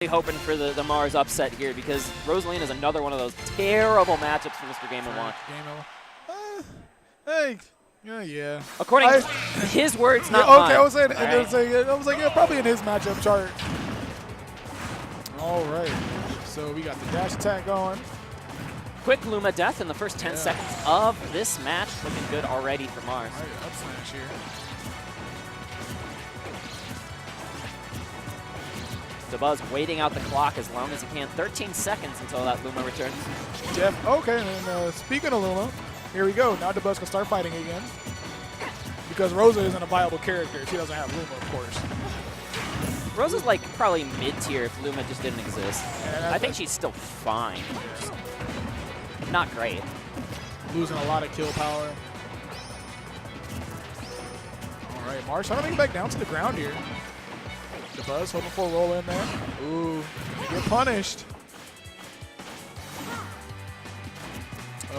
hoping for the Mars upset here because Rosalina is another one of those terrible matchups for Mr. Game & Watch. Hey, yeah. According to his words, not okay, mine. I was saying, Right. I was like, yeah, probably in his matchup chart. All right, so we got the dash attack going. Quick Luma death in the first 10 seconds of this match. Looking good already for Mars. All right, up smash here. Dabuz waiting out the clock as long as he can. 13 seconds until that Luma returns. Okay, and speaking of Luma, here we go. Now Dabuz can start fighting again. Because Rosa isn't a viable character. She doesn't have Luma, of course. Rosa's like probably mid-tier if Luma just didn't exist. I think she's still fine. Just not great. Losing a lot of kill power. All right, Mars trying to make it back down to the ground here. Dabuz hoping for a roll in there. Ooh, you get punished.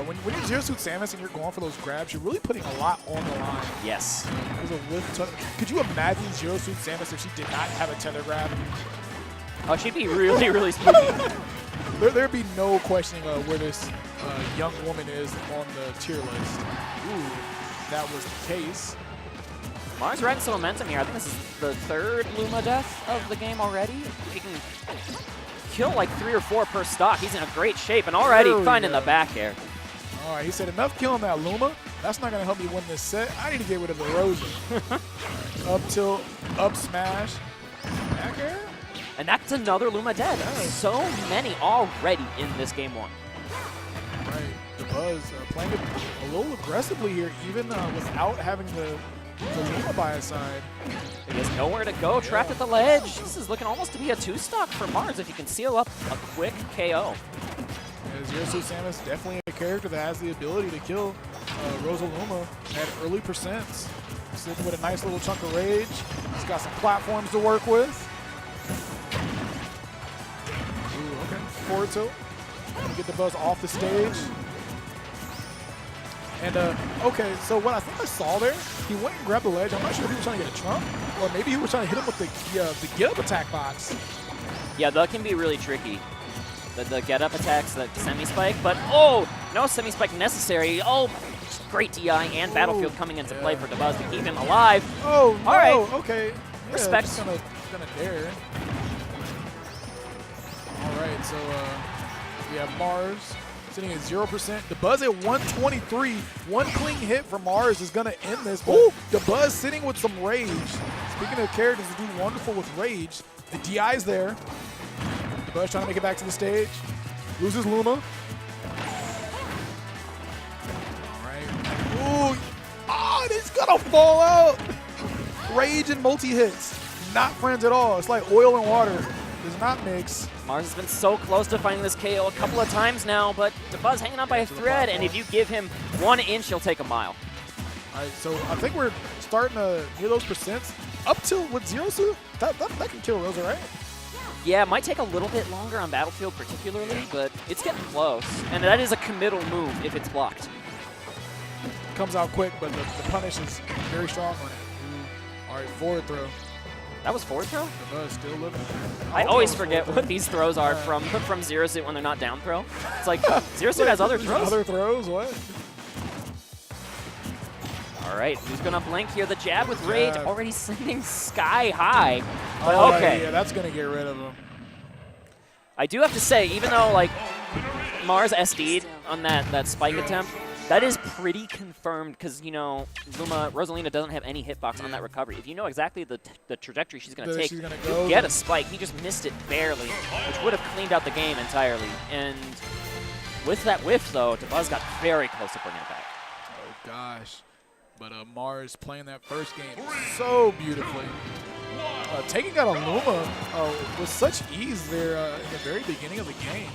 When you're Zero Suit Samus and you're going for those grabs, you're really putting a lot on the line. Yes. Could you imagine Zero Suit Samus if she did not have a tether grab? Oh, she'd be really, really spooky. There'd be no questioning where this young woman is on the tier list. Ooh, that was the case. Mars riding some momentum here. I think this is the third Luma death of the game already. If he can kill like 3 or 4 per stock, he's in a great shape and already finding the back air. All right, he said enough killing that Luma. That's not going to help me win this set. I need to get rid of the Rosa. Up tilt, up smash, back air. And that's another Luma dead. So many already in this game 1. Right, Dabuz playing it a little aggressively here, even without having the Luma by his side. He has nowhere to go, trapped at the ledge. This is looking almost to be a 2-stock for Mars if he can seal up a quick KO. Zero Suit Samus definitely a character that has the ability to kill Rosalina at early percents. Sitting with a nice little chunk of rage. He's got some platforms to work with. Ooh, okay. Forward tilt. Gonna get Dabuz off the stage. And, okay, so what I think I saw there, he went and grabbed the ledge. I'm not sure if he was trying to get a trump, or maybe he was trying to hit him with the get-up attack box. Yeah, that can be really tricky. The get-up attacks, the semi-spike, but oh, no semi-spike necessary. Oh, great DI and Battlefield coming into play for Dabuz to keep him alive. Oh, no, all right. Okay. Yeah, Respect. Just gonna dare. All right, so we have Mars sitting at 0%. Dabuz at 123. One clean hit from Mars is gonna end this. But Dabuz sitting with some rage. Speaking of characters that do wonderful with rage, the DI's there. Dabuz trying to make it back to the stage. Loses Luma. All right. Ooh. Ah, it's gonna fall out. Rage and multi-hits. Not friends at all. It's like oil and water. Does not mix. Mars has been so close to finding this KO a couple of times now, but Dabuz hanging on by a thread, and if you give him 1 inch, he'll take a mile. All right, so I think we're starting to near those percents. Up till with Zero Suit, that can kill Rosa, right? Yeah, it might take a little bit longer on Battlefield particularly, but it's getting close. And that is a committal move if it's blocked. Comes out quick, but the punish is very strong on it. All right, forward throw. That was forward throw? Dabuz still living. I always forget what these throws are from Zero Suit when they're not down throw. It's like, Zero Suit has other throws? Other throws? What? All right, who's going to blink here? The jab with Rage already sending sky high. But okay. Yeah, that's going to get rid of him. I do have to say, even though like Mars SD'd on that spike attempt, that is pretty confirmed because, you know, Rosalina doesn't have any hitbox on that recovery. If you know exactly the trajectory she's going to take, you get a spike. He just missed it barely, which would have cleaned out the game entirely. And with that whiff, though, Dabuz got very close to bringing it back. Oh, gosh. But Mars playing that first game so beautifully. Taking out a Luma with such ease there in the very beginning of the game.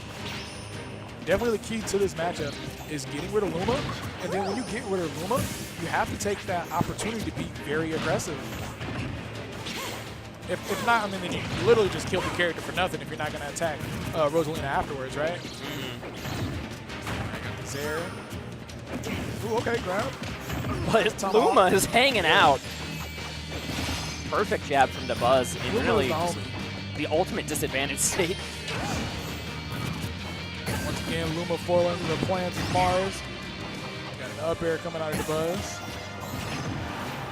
Definitely the key to this matchup is getting rid of Luma, and then when you get rid of Luma, you have to take that opportunity to be very aggressive. If not, I mean, then you literally just kill the character for nothing if you're not going to attack Rosalina afterwards, right? I got the Zare. Ooh, okay, grab. But Luma is hanging out. Perfect jab from Dabuz. the ultimate disadvantage state. Once again, Luma foiling the plans of Mars. Got an up air coming out of Dabuz.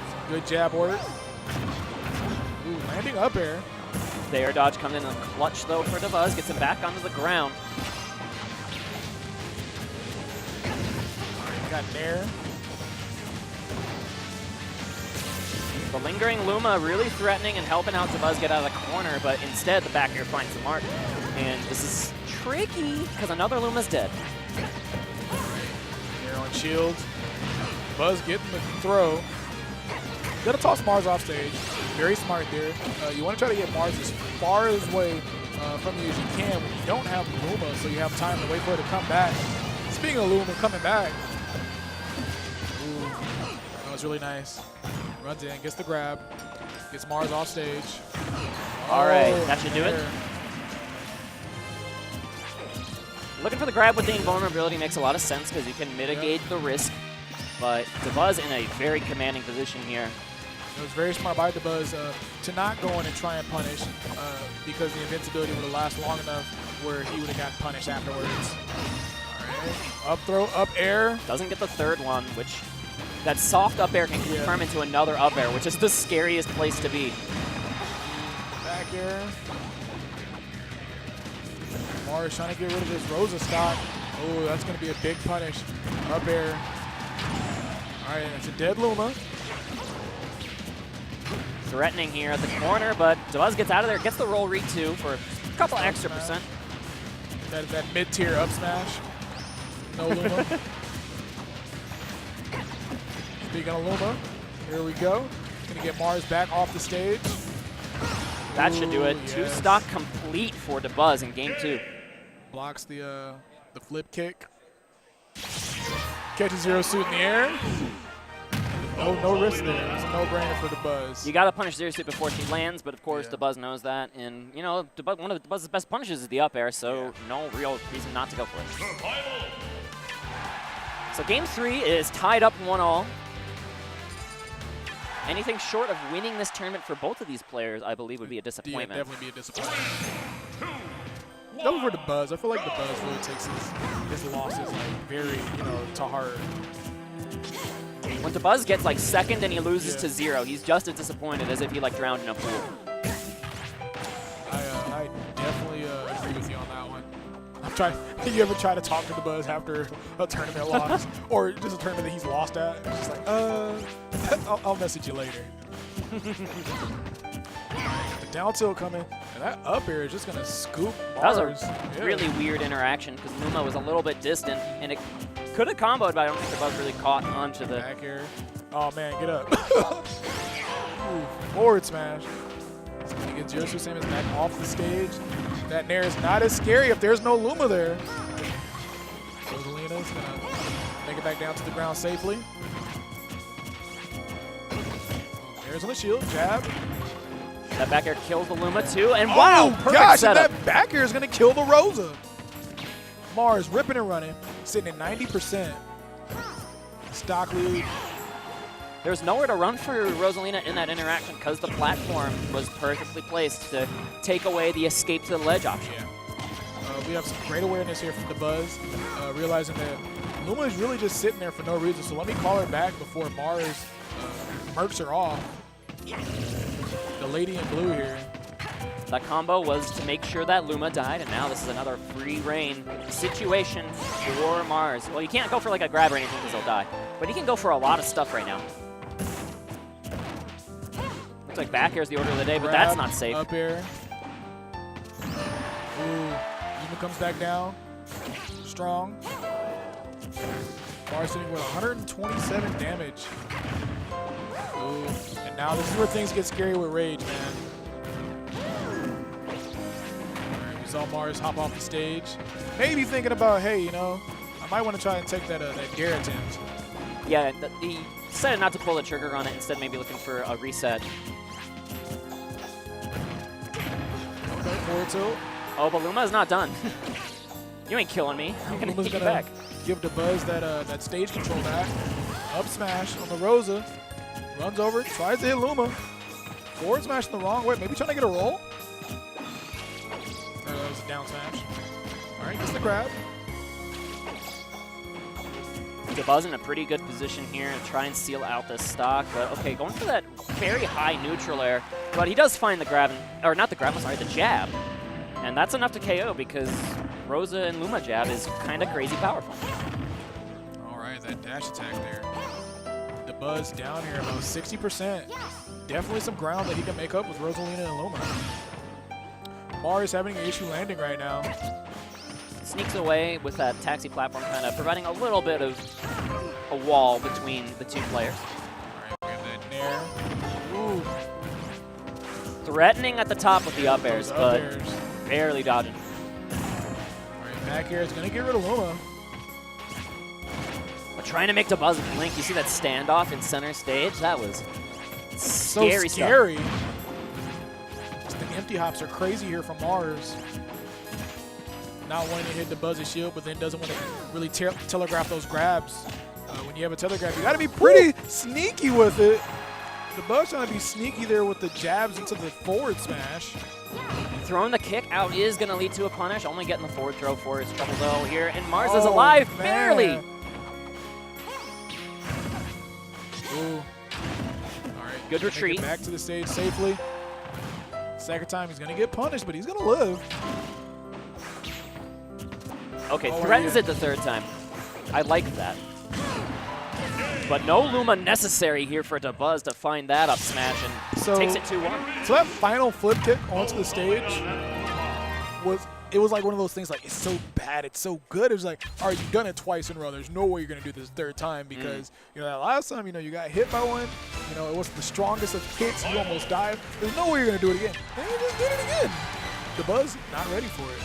Some good jab work. Ooh, landing up air. The air dodge coming in a clutch though for Dabuz, gets him back onto the ground. Got an air. The lingering Luma really threatening and helping out Dabuz get out of the corner, but instead the back air finds the mark. And this is tricky because another Luma's dead. Air on shield. Buzz getting the throw. Gotta toss Mars off stage. Very smart there. You want to try to get Mars as far away from you as you can when you don't have Luma, so you have time to wait for it to come back. Speaking of Luma coming back. Ooh, that was really nice. Runs in, gets the grab, gets Mars off stage. All right, that should do it. Looking for the grab with the invulnerability makes a lot of sense because you can mitigate the risk, but Dabuz in a very commanding position here. It was very smart by Dabuz to not go in and try and punish because the invincibility would have lasted long enough where he would have gotten punished afterwards. All right, up throw, up air. Doesn't get the third one, which that soft up air can confirm into another up air, which is the scariest place to be. Back air. Mars trying to get rid of this Rosa stock. Oh, that's going to be a big punish. Up air. All right, it's a dead Luma. Threatening here at the corner, but Dabuz gets out of there, gets the roll read too for a couple extra percent. That mid-tier up smash. No Luma. Speaking of Luma, here we go. Gonna get Mars back off the stage. That should do it. Yes. 2 stock complete for Dabuz in game 2. Blocks the flip kick. Catches Zero Suit in the air. No risk there. It's a no-brainer for Dabuz. You got to punish Zero Suit before she lands, but of course Dabuz knows that. And, you know, one of Dabuz's best punishes is the up air, so no real reason not to go for it. So game 3 is tied up 1-all. Anything short of winning this tournament for both of these players, I believe, would be a disappointment. Yeah, definitely be a disappointment. Go for Dabuz. I feel like Dabuz really takes his losses like very, to heart. When Dabuz gets like second and he loses to 0, he's just as disappointed as if he like drowned in a pool. I definitely agree with you on that one. You ever try to talk to Dabuz after a tournament loss, or just a tournament that he's lost at? It's just like, I'll message you later. The down tilt coming, and that up air is just gonna scoop Mars. That was a really weird interaction because Luma was a little bit distant, and it could have comboed, but I don't think Dabuz really caught onto the back air. Oh man, get up! Ooh, forward smash. So he gets Zero Suit Samus back off the stage. That nair is not as scary if there's no Luma there. Rosalina's gonna make it back down to the ground safely. Nair's on the shield, jab. That back air kills the Luma too, and wow, perfect gosh, setup. That back air is gonna kill the Rosa. Mars ripping and running, sitting at 90%. Stock lead. There's nowhere to run for Rosalina in that interaction because the platform was perfectly placed to take away the escape to the ledge option. Yeah. We have some great awareness here from Dabuz, realizing that Luma is really just sitting there for no reason, so let me call her back before Mars murks her off. The lady in blue here. That combo was to make sure that Luma died, and now this is another free reign situation for Mars. Well, you can't go for like a grab or anything because he'll die, but he can go for a lot of stuff right now. Looks like back air's the order of the day, but that's not safe. Up air. Ooh, Luma comes back down. Strong. Mars sitting with 127 damage. Ooh, and now this is where things get scary with Rage, man. Alright, we saw Mars hop off the stage. Maybe thinking about, hey, I might want to try and take that dare attempt. Yeah, he decided not to pull the trigger on it, instead maybe looking for a reset. Okay, forward tilt. Oh, but Luma's not done. You ain't killing me. I'm going to take you back. Give Dabuz that stage control back. Up smash on the Rosa. Runs over, tries to hit Luma. Forward smash in the wrong way. Maybe trying to get a roll. down smash. All right, gets the grab. Dabuz in a pretty good position here to try and seal out this stock, but okay, going for that very high neutral air, but he does find the grab, or not the grab, I'm sorry, the jab, and that's enough to KO because Rosa and Luma jab is kind of crazy powerful. All right, that dash attack there. Dabuz down here about 60%. Definitely some ground that he can make up with Rosalina and Luma. Mars having an issue landing right now. Sneaks away with that taxi platform, kind of providing a little bit of a wall between the two players. All right, we have that nair. Ooh. Threatening at the top with the up airs, but barely dodging. All right, back air is going to get rid of Luma. But trying to make Dabuz and Link, you see that standoff in center stage? That was scary so scary. stuff. The empty hops are crazy here from Mars. Not wanting to hit Dabuz's shield, but then doesn't want to really telegraph those grabs. When you have a telegraph, you got to be pretty sneaky with it. Dabuz trying to be sneaky there with the jabs into the forward smash. Throwing the kick out is going to lead to a punish. Only getting the forward throw for his trouble though here. And Mars is alive, barely. Ooh. All right. Good retreat. Back to the stage safely. Second time he's going to get punished, but he's going to live. Okay, threatens it the third time. I like that. But no Luma necessary here for Dabuz to find that up smash and takes it 2-1. So that final flip kick onto the stage was like one of those things like, it's so bad, it's so good. It was like, all right, you've done it twice in a row. There's no way you're going to do this third time because, you know, that last time, you know, you got hit by one. You know, it wasn't the strongest of hits. You almost died. There's no way you're going to do it again. And you just did it again. Dabuz, not ready for it.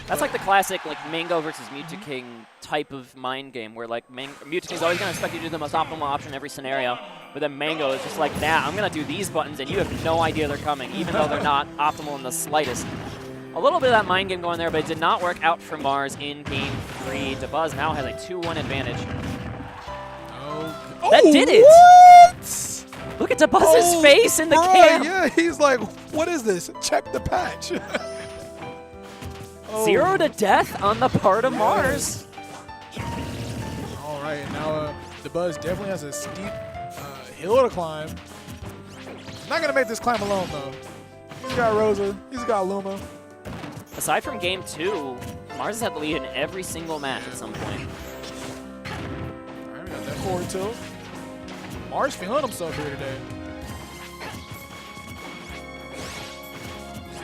That's like the classic like Mango versus Mewtwo type of mind game where like Mewtwo is always going to expect you to do the most optimal option in every scenario, but then Mango is just like, nah, I'm going to do these buttons and you have no idea they're coming, even though they're not optimal in the slightest. A little bit of that mind game going there, but it did not work out for Mars in Game 3. Dabuz now has a 2-1 advantage. Oh. That did it! What? Look at Dabuz's face in the camp! Yeah, he's like, what is this? Check the patch. 0 to death on the part of Mars. All right, now Dabuz definitely has a steep hill to climb. Not going to make this climb alone, though. He's got Rosa. He's got Luma. Aside from Game 2, Mars has had the lead in every single match at some point. All right, we got that forward tilt. Mars feeling himself here today.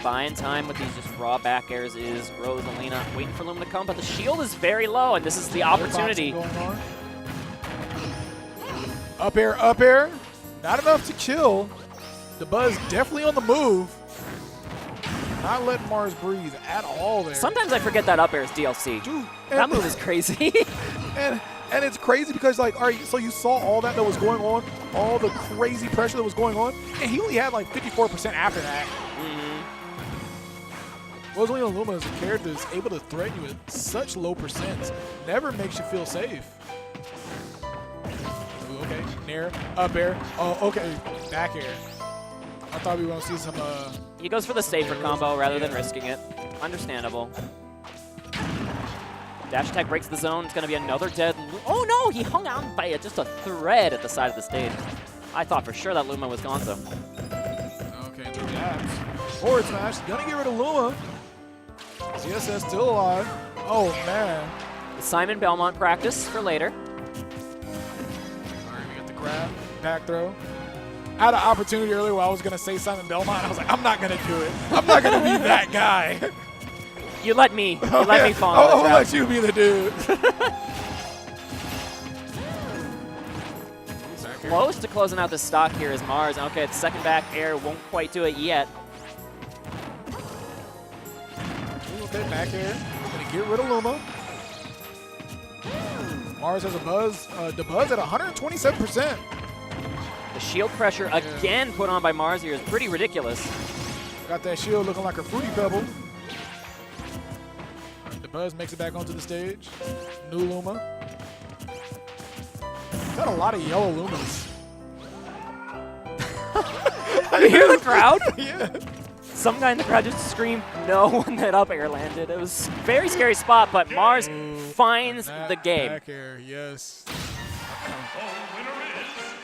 Buying time with these just raw back airs is Rosalina waiting for Luma to come, but the shield is very low, and this is the opportunity. Up air, up air. Not enough to kill. Dabuz definitely on the move. Not letting Mars breathe at all there. Sometimes I forget that up air is DLC. Dude, that move is crazy. and it's crazy because, like, all right, so you saw all that was going on, all the crazy pressure that was going on, and he only had like 54% after that. Rosalina Luma is a character that's able to threaten you with such low percents. Never makes you feel safe. Ooh, okay, nair, up air. Oh, okay, back air. I thought we were going to see some... He goes for the safer combo rather than risking it. Understandable. Dash attack breaks the zone. It's going to be another dead... Oh, no! He hung on by just a thread at the side of the stage. I thought for sure that Luma was gone, though. Okay, the jabs. Forward smash. Going to get rid of Luma. CSS still alive. Oh, man. The Simon Belmont practice for later. All right, we got the grab. Back throw. I had an opportunity earlier where I was going to say Simon Belmont. I was like, I'm not going to do it. I'm not going to be that guy. You let me. You let me fall. I'll let you be the dude. Close to closing out the stock here is Mars. Okay, the second back air won't quite do it yet. Okay, back air. Going to get rid of Luma. Mars has a Dabuz at 127%. The shield pressure again put on by Mars here is pretty ridiculous. Got that shield looking like a Fruity Pebble. Dabuz makes it back onto the stage. New Luma. Got a lot of yellow Lumas. You hear the crowd? Yeah. Some guy in the crowd just screamed no when that up air landed. It was a very scary spot, but Mars finds the game. Back air, yes.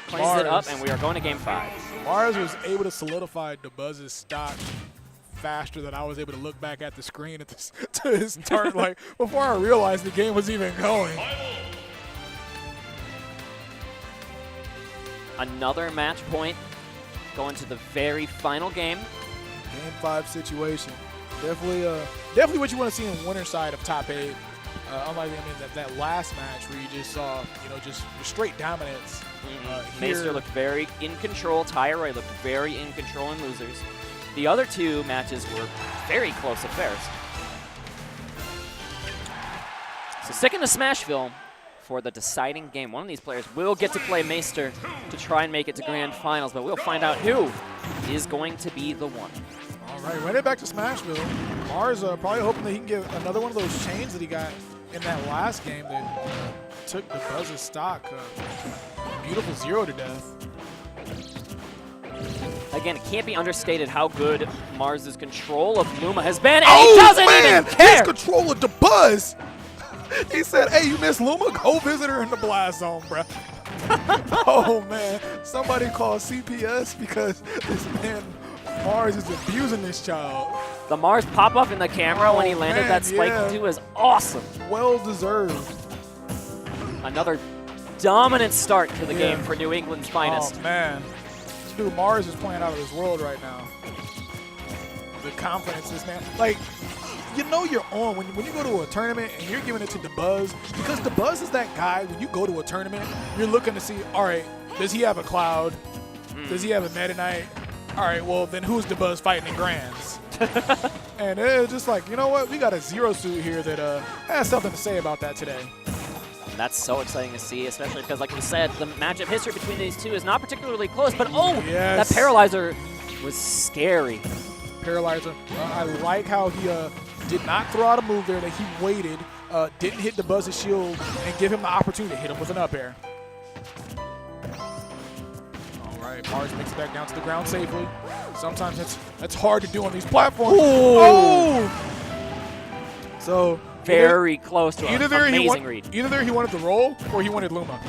Plays it up, and we are going to game 5. Mars was able to solidify Dabuz's stock faster than I was able to look back at the screen at this, to his turn, like before I realized the game was even going. Another match point going to the very final game. Game 5 situation. Definitely what you want to see in the winner side of top 8. Unlike, that last match where you just saw, just straight dominance. Meister looked very in control. Tyroy looked very in control in losers. The other 2 matches were very close affairs. So sticking to Smashville for the deciding game. One of these players will get to play Meister to try and make it to grand finals, but we'll find out who is going to be the one. All right, running back to Smashville. Mars probably hoping that he can get another one of those chains that he got in that last game that took the Buzz's stock. Beautiful 0 to death. Again, it can't be understated how good Mars's control of Luma has been, and he doesn't even care! His control of the Buzz! He said, hey, you miss Luma? Go visit her in the blast zone, bruh. Oh, man. Somebody call CPS because this man, Mars, is abusing this child. The Mars pop-up in the camera when he landed that spike 2 is awesome. Well deserved. Another dominant start to the game for New England's finest. Oh, man. Dude, Mars is playing out of this world right now. The confidence this man, like, you're on when you go to a tournament and you're giving it to Dabuz, because Dabuz is that guy when you go to a tournament, you're looking to see, all right, does he have a Cloud? Does he have a Meta Knight? All right, well, then who's Dabuz fighting in Grands? And it's just like, you know what? We got a 0 suit here that has something to say about that today. That's so exciting to see, especially because, like we said, the matchup history between these 2 is not particularly close, but that Paralyzer was scary. Paralyzer. I like how he did not throw out a move there, that he waited, didn't hit Dabuz's shield, and give him the opportunity to hit him with an up air. All right, Mars makes it back down to the ground safely. Sometimes that's hard to do on these platforms. Oh! So very close to an amazing read. Either there he wanted to roll or he wanted Luma.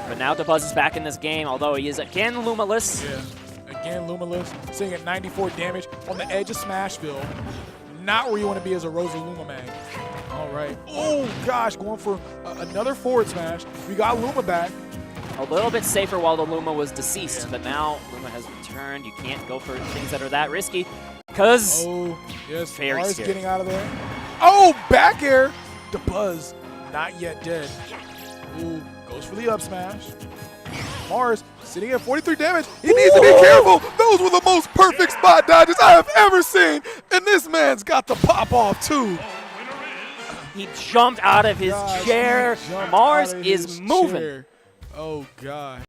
But now Dabuz is back in this game, although he is again Luma-less. Yeah. Again, Luma-less, sitting at 94 damage on the edge of Smashville. Not where you want to be as a Rosalina mag. All right. Oh, gosh, going for another forward smash. We got Luma back. A little bit safer while the Luma was deceased, but now Luma has returned. You can't go for things that are that risky, because Mars getting out of there. Oh, back air. Dabuz, not yet dead. Ooh, goes for the up smash. Mars sitting at 43 damage. He needs to be careful. Those were the most perfect spot dodges I have ever seen. And this man's got the pop off too. He jumped out of his chair. Mars is moving. Oh, God.